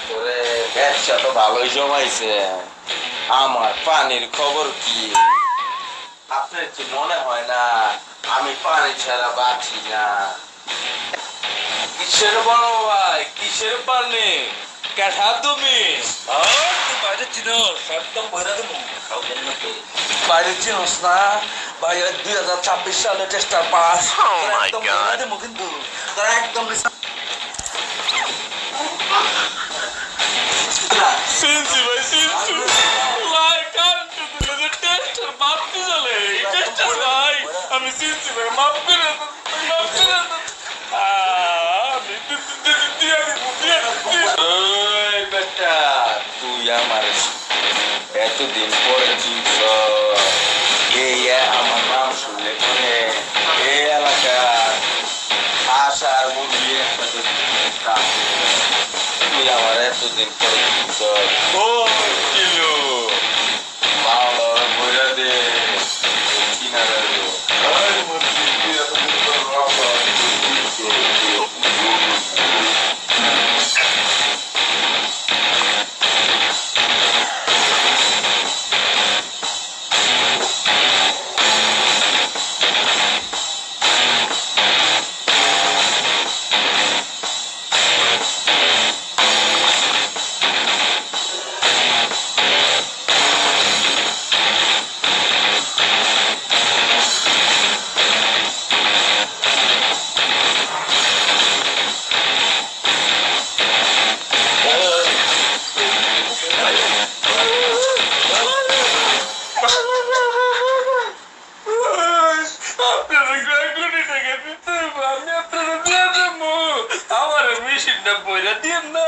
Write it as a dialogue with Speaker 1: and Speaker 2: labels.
Speaker 1: তোরে ব্যবসা তো ভালোই জমাইছে। আমার পানির খবর কি? আপনার কি মনে হয় না আমি পানি ছাড়া বাঁচি না? কিসের বড় ভাই, কিসের পানি? কেঠা তুমি বাইরে চিনোস? একদম ভরা দেবো বাইরে চিনোস না ভাই? 2026 সালে টেস্টার পাস একদম ভরা দেবো, কিন্তু তারা একদম সিনসি ভাই সিনসি ভাই কারণটা দিলে যে টেস্টার বাদ দিয়ে চলে টেস্টার ভাই। আমি সিনসি ভাই মাফ করে মাফ করে বেটা তুই আমার এতদিন পরে চিনছ। এই আমার নাম শুনলে পরে এই এলাকার আশার মুরগি একটা তুই আমার এতদিন পরে চিনছ। ও কিলো মাওলা বইরা দে কিনা গেল তুই এতদিন পরে মেশিনটা বইরা দিয়ে না